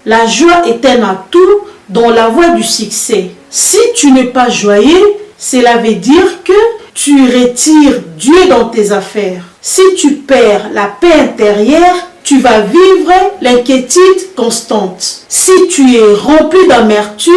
La joie est un atout dans la voie du succès. Si tu n'es pas joyeux, cela veut dire que tu retires Dieu dans tes affaires. Si tu perds la paix intérieure, tu vas vivre l'inquiétude constante. Si tu es rempli d'amertume,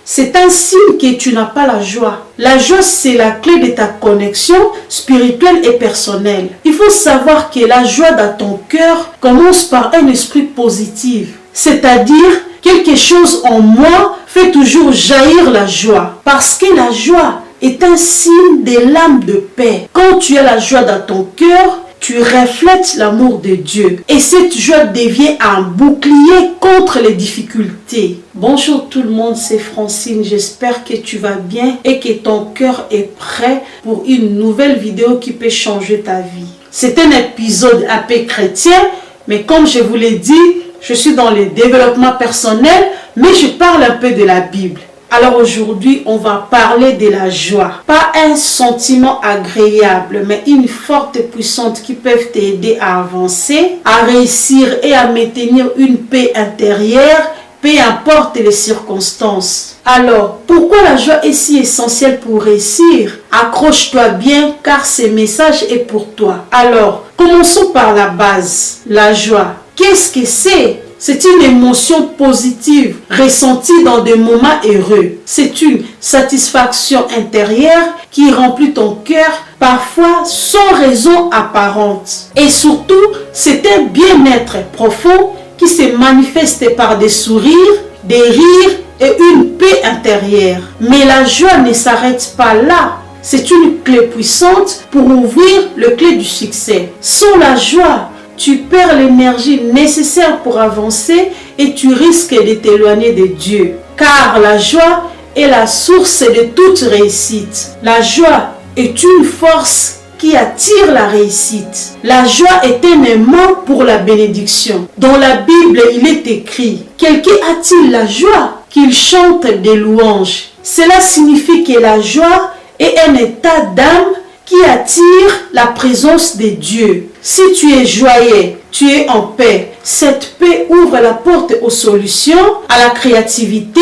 c'est un signe que tu n'as pas la joie. La joie, c'est la clé de ta connexion spirituelle et personnelle. Il faut savoir que la joie dans ton cœur commence par un esprit positif. C'est-à-dire, quelque chose en moi fait toujours jaillir la joie. Parce que la joie est un signe de l'âme de paix. Quand tu as la joie dans ton cœur, tu reflètes l'amour de Dieu. Et cette joie devient un bouclier contre les difficultés. Bonjour tout le monde, c'est Francine. J'espère que tu vas bien et que ton cœur est prêt pour une nouvelle vidéo qui peut changer ta vie. C'est un épisode un peu chrétien, mais comme je vous l'ai dit, je suis dans le développement personnel, mais je parle un peu de la Bible. Alors aujourd'hui, on va parler de la joie. Pas un sentiment agréable, mais une forte et puissante qui peuvent t'aider à avancer, à réussir et à maintenir une paix intérieure, peu importe les circonstances. Alors, pourquoi la joie est si essentielle pour réussir? Accroche-toi bien car ce message est pour toi. Alors, commençons par la base, la joie. Qu'est-ce que c'est? C'est une émotion positive ressentie dans des moments heureux. C'est une satisfaction intérieure qui remplit ton cœur, parfois sans raison apparente. Et surtout, c'est un bien-être profond qui se manifeste par des sourires, des rires et une paix intérieure. Mais la joie ne s'arrête pas là. C'est une clé puissante pour ouvrir le clé du succès. Sans la joie, tu perds l'énergie nécessaire pour avancer et tu risques de t'éloigner de Dieu. Car la joie est la source de toute réussite. La joie est une force qui attire la réussite. La joie est un aimant pour la bénédiction. Dans la Bible, il est écrit: quelqu'un a-t-il la joie qu'il chante des louanges? Cela signifie que la joie est un état d'âme qui attire la présence de Dieu. Si tu es joyeux, tu es en paix. Cette paix ouvre la porte aux solutions, à la créativité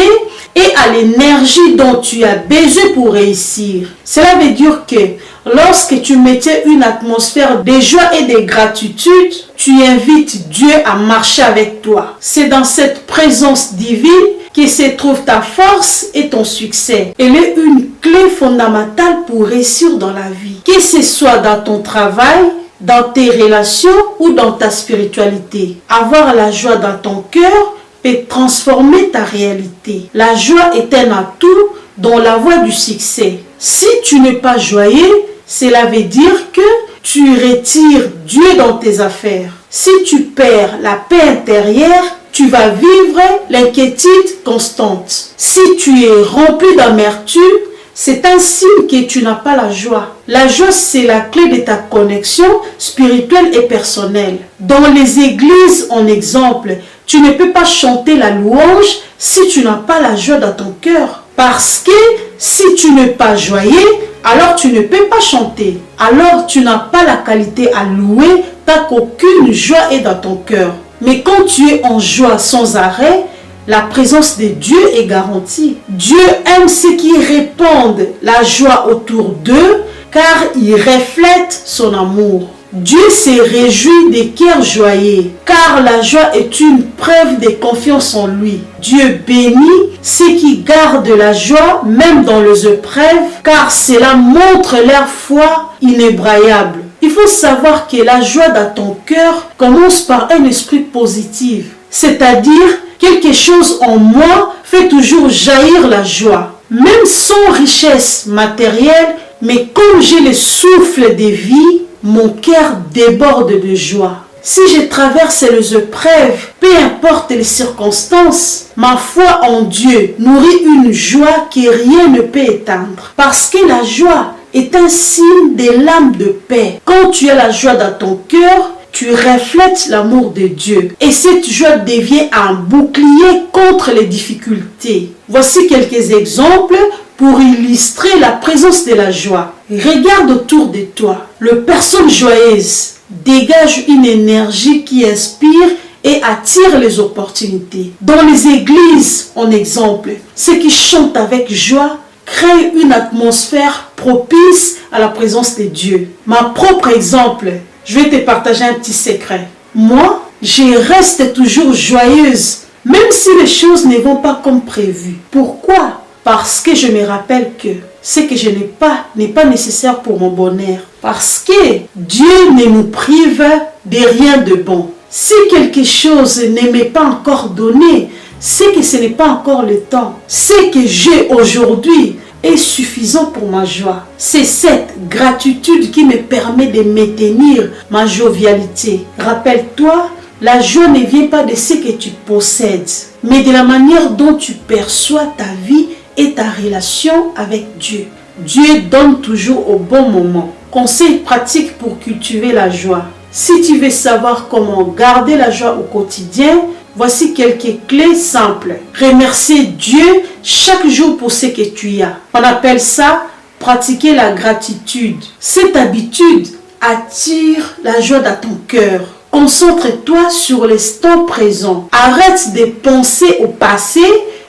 et à l'énergie dont tu as besoin pour réussir. Cela veut dire que lorsque tu mettais une atmosphère de joie et de gratitude, tu invites Dieu à marcher avec toi. C'est dans cette présence divine que se trouve ta force et ton succès. Elle est une clé fondamentale pour réussir dans la vie. Que ce soit dans ton travail, dans tes relations ou dans ta spiritualité. Avoir la joie dans ton cœur peut transformer ta réalité. La joie est un atout dans la voie du succès. Si tu n'es pas joyeux, cela veut dire que tu retires Dieu dans tes affaires. Si tu perds la paix intérieure, tu vas vivre l'inquiétude constante. Si tu es rempli d'amertume, c'est un signe que tu n'as pas la joie. La joie, c'est la clé de ta connexion spirituelle et personnelle. Dans les églises, en exemple, tu ne peux pas chanter la louange si tu n'as pas la joie dans ton cœur. Parce que si tu n'es pas joyeux, alors tu ne peux pas chanter. Alors tu n'as pas la qualité à louer, tant qu'aucune joie est dans ton cœur. Mais quand tu es en joie sans arrêt, la présence de Dieu est garantie. Dieu aime ceux qui répandent la joie autour d'eux, car il reflète son amour. Dieu se réjouit des cœurs joyeux, car la joie est une preuve de confiance en lui. Dieu bénit ceux qui gardent la joie même dans les épreuves, car cela montre leur foi inébranlable. Il faut savoir que la joie dans ton cœur commence par un esprit positif, c'est-à-dire quelque chose en moi fait toujours jaillir la joie. Même sans richesse matérielle, mais comme j'ai le souffle de vie, mon cœur déborde de joie. Si je traverse les épreuves, peu importe les circonstances, ma foi en Dieu nourrit une joie que rien ne peut éteindre. Parce que la joie est un signe de l'âme de paix. Quand tu as la joie dans ton cœur, tu reflètes l'amour de Dieu. Et cette joie devient un bouclier contre les difficultés. Voici quelques exemples pour illustrer la présence de la joie. Regarde autour de toi. Les personnes joyeuses dégagent une énergie qui inspire et attire les opportunités. Dans les églises, en exemple, ceux qui chantent avec joie créent une atmosphère propice à la présence de Dieu. Ma propre exemple, je vais te partager un petit secret. Moi, je reste toujours joyeuse, même si les choses ne vont pas comme prévu. Pourquoi? Parce que je me rappelle que ce que je n'ai pas n'est pas nécessaire pour mon bonheur. Parce que Dieu ne nous prive de rien de bon. Si quelque chose ne m'est pas encore donné, c'est que ce n'est pas encore le temps. Ce que j'ai aujourd'hui est suffisant pour ma joie. C'est cette gratitude qui me permet de maintenir ma jovialité. Rappelle-toi, la joie ne vient pas de ce que tu possèdes, mais de la manière dont tu perçois ta vie et ta relation avec Dieu. Dieu donne toujours au bon moment. Conseil pratique pour cultiver la joie. Si tu veux savoir comment garder la joie au quotidien, voici quelques clés simples. Remercier Dieu chaque jour pour ce que tu as. On appelle ça pratiquer la gratitude. Cette habitude attire la joie dans ton cœur. Concentre-toi sur l'instant présent. Arrête de penser au passé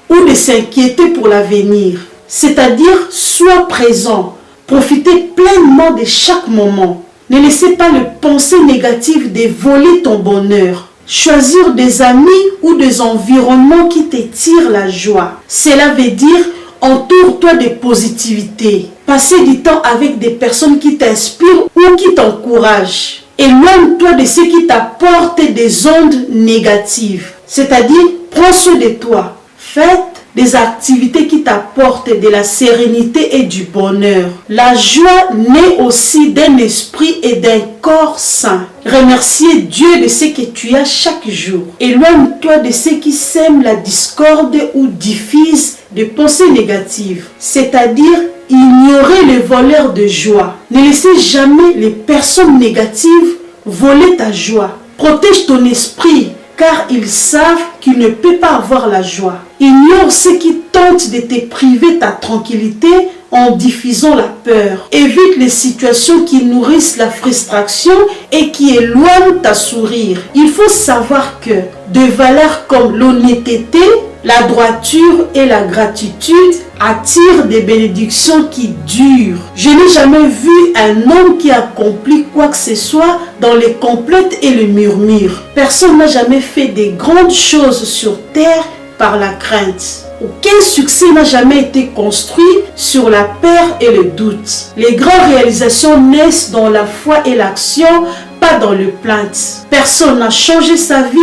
ou de s'inquiéter pour l'avenir. C'est-à-dire, sois présent. Profitez pleinement de chaque moment. Ne laissez pas les pensées négatives dévoler ton bonheur. Choisir des amis ou des environnements qui t'attirent la joie. Cela veut dire entoure-toi de positivité. Passez du temps avec des personnes qui t'inspirent ou qui t'encouragent. Éloigne-toi de ceux qui t'apportent des ondes négatives. C'est-à-dire, prends soin de toi. Faites des activités qui t'apportent de la sérénité et du bonheur. La joie naît aussi d'un esprit et d'un corps sain. Remerciez Dieu de ce que tu as chaque jour. Éloigne-toi de ceux qui sèment la discorde ou diffusent des pensées négatives. C'est-à-dire, ignorer les voleurs de joie. Ne laissez jamais les personnes négatives voler ta joie. Protège ton esprit, car ils savent qu'ils ne peuvent pas avoir la joie. Ignore ceux qui tentent de te priver ta tranquillité en diffusant la peur. Évite les situations qui nourrissent la frustration et qui éloignent ta sourire. Il faut savoir que des valeurs comme l'honnêteté, la droiture et la gratitude attirent des bénédictions qui durent. Je n'ai jamais vu un homme qui accomplit quoi que ce soit dans les complots et le murmure. Personne n'a jamais fait de grandes choses sur terre par la crainte. Aucun succès n'a jamais été construit sur la peur et le doute. Les grandes réalisations naissent dans la foi et l'action, pas dans le plainte. Personne n'a changé sa vie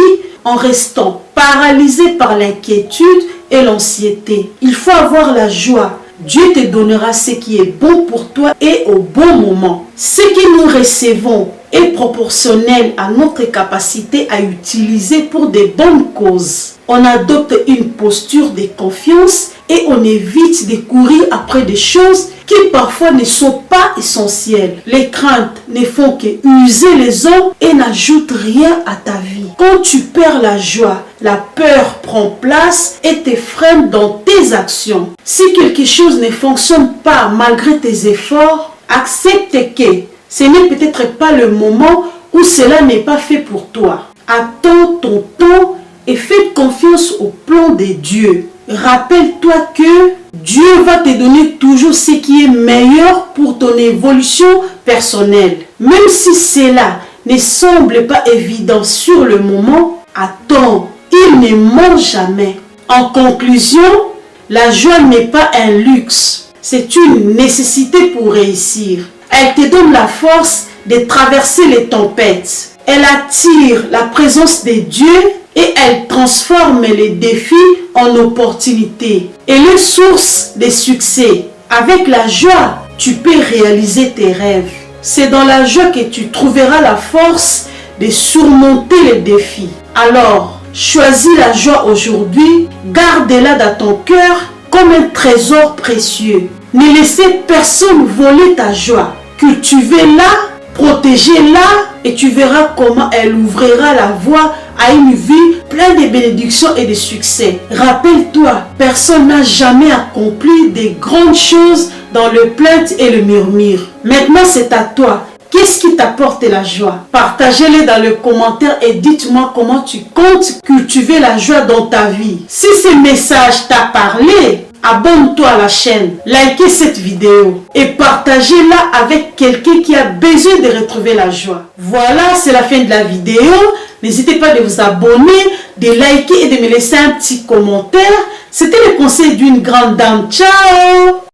en restant paralysé par l'inquiétude et l'anxiété. Il faut avoir la joie. Dieu te donnera ce qui est bon pour toi et au bon moment. Ce que nous recevons est proportionnel à notre capacité à utiliser pour de bonnes causes. On adopte une posture de confiance et on évite de courir après des choses qui parfois ne sont pas essentielles. Les craintes ne font que user les hommes et n'ajoutent rien à ta vie. Quand tu perds la joie, la peur prend place et te freine dans tes actions. Si quelque chose ne fonctionne pas malgré tes efforts, accepte que ce n'est peut-être pas le moment où cela n'est pas fait pour toi. Attends ton temps et fais confiance au plan de Dieu. Rappelle-toi que Dieu va te donner toujours ce qui est meilleur pour ton évolution personnelle. Même si cela ne semble pas évident sur le moment, attends, il ne ment jamais. En conclusion, la joie n'est pas un luxe, c'est une nécessité pour réussir. Elle te donne la force de traverser les tempêtes. Elle attire la présence de Dieu et elle transforme les défis en opportunités. Elle est source de succès. Avec la joie, tu peux réaliser tes rêves. C'est dans la joie que tu trouveras la force de surmonter les défis. Alors, choisis la joie aujourd'hui, garde-la dans ton cœur comme un trésor précieux. Ne laissez personne voler ta joie. Cultivez-la, protégez-la et tu verras comment elle ouvrira la voie à une vie pleine de bénédictions et de succès. Rappelle-toi, personne n'a jamais accompli de grandes choses dans le plainte et le murmure. Maintenant, c'est à toi. Qu'est-ce qui t'apporte la joie? Partagez-les dans le commentaire et dites-moi comment tu comptes cultiver la joie dans ta vie. Si ce message t'a parlé, abonne-toi à la chaîne, likez cette vidéo et partagez-la avec quelqu'un qui a besoin de retrouver la joie. Voilà, c'est la fin de la vidéo. N'hésitez pas de vous abonner, de liker et de me laisser un petit commentaire. C'était le conseil d'une grande dame. Ciao!